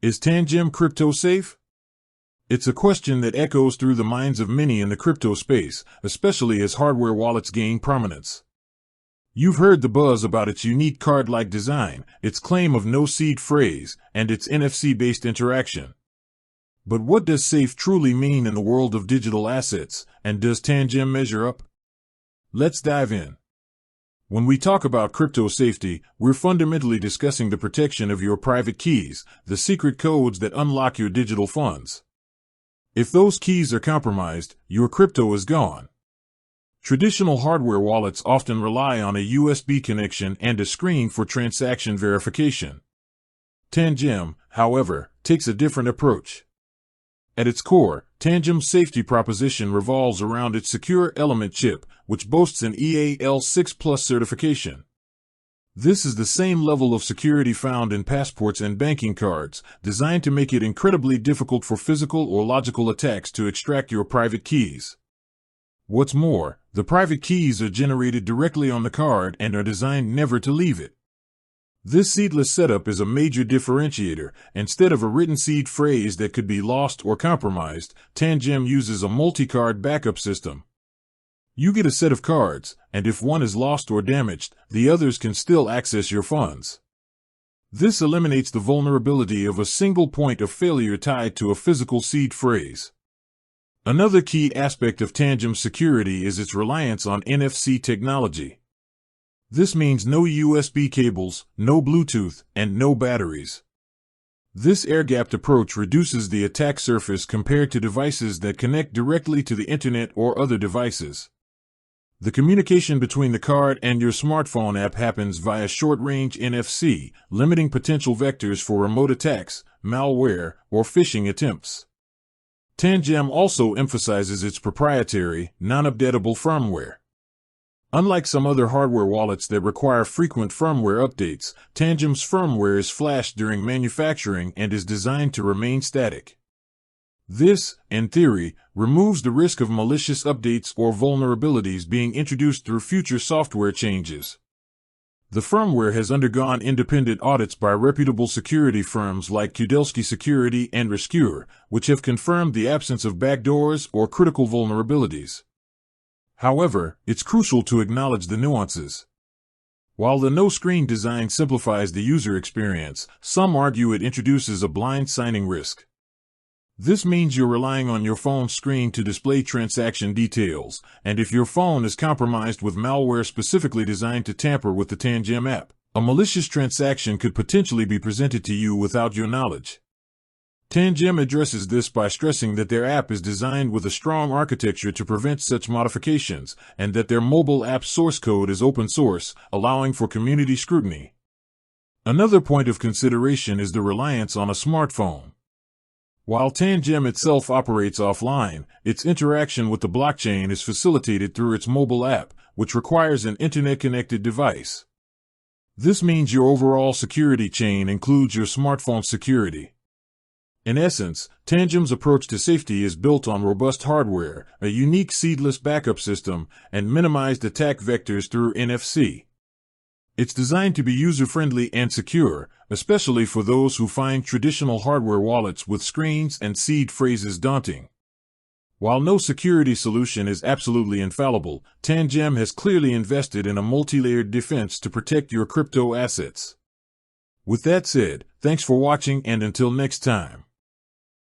Is Tangem crypto safe? It's a question that echoes through the minds of many in the crypto space, especially as hardware wallets gain prominence. You've heard the buzz about its unique card-like design, its claim of no-seed phrase, and its NFC-based interaction. But what does safe truly mean in the world of digital assets, and does Tangem measure up? Let's dive in. When we talk about crypto safety, we're fundamentally discussing the protection of your private keys, the secret codes that unlock your digital funds. If those keys are compromised, your crypto is gone. Traditional hardware wallets often rely on a USB connection and a screen for transaction verification. Tangem, however, takes a different approach. At its core, Tangem's safety proposition revolves around its secure element chip, which boasts an EAL6+ certification. This is the same level of security found in passports and banking cards, designed to make it incredibly difficult for physical or logical attacks to extract your private keys. What's more, the private keys are generated directly on the card and are designed never to leave it. This seedless setup is a major differentiator. Instead of a written seed phrase that could be lost or compromised, Tangem uses a multi-card backup system. You get a set of cards, and if one is lost or damaged, the others can still access your funds. This eliminates the vulnerability of a single point of failure tied to a physical seed phrase. Another key aspect of Tangem's security is its reliance on NFC technology. This means no USB cables, no Bluetooth, and no batteries. This air-gapped approach reduces the attack surface compared to devices that connect directly to the internet or other devices. The communication between the card and your smartphone app happens via short-range NFC, limiting potential vectors for remote attacks, malware, or phishing attempts. Tangem also emphasizes its proprietary, non-updatable firmware. Unlike some other hardware wallets that require frequent firmware updates, Tangem's firmware is flashed during manufacturing and is designed to remain static. This, in theory, removes the risk of malicious updates or vulnerabilities being introduced through future software changes. The firmware has undergone independent audits by reputable security firms like Kudelski Security and Rescure, which have confirmed the absence of backdoors or critical vulnerabilities. However, it's crucial to acknowledge the nuances. While the no-screen design simplifies the user experience, some argue it introduces a blind signing risk. This means you're relying on your phone's screen to display transaction details, and if your phone is compromised with malware specifically designed to tamper with the Tangem app, a malicious transaction could potentially be presented to you without your knowledge. Tangem addresses this by stressing that their app is designed with a strong architecture to prevent such modifications, and that their mobile app source code is open source, allowing for community scrutiny. Another point of consideration is the reliance on a smartphone. While Tangem itself operates offline, its interaction with the blockchain is facilitated through its mobile app, which requires an internet-connected device. This means your overall security chain includes your smartphone security. In essence, Tangem's approach to safety is built on robust hardware, a unique seedless backup system, and minimized attack vectors through NFC. It's designed to be user-friendly and secure, especially for those who find traditional hardware wallets with screens and seed phrases daunting. While no security solution is absolutely infallible, Tangem has clearly invested in a multi-layered defense to protect your crypto assets. With that said, thanks for watching, and until next time.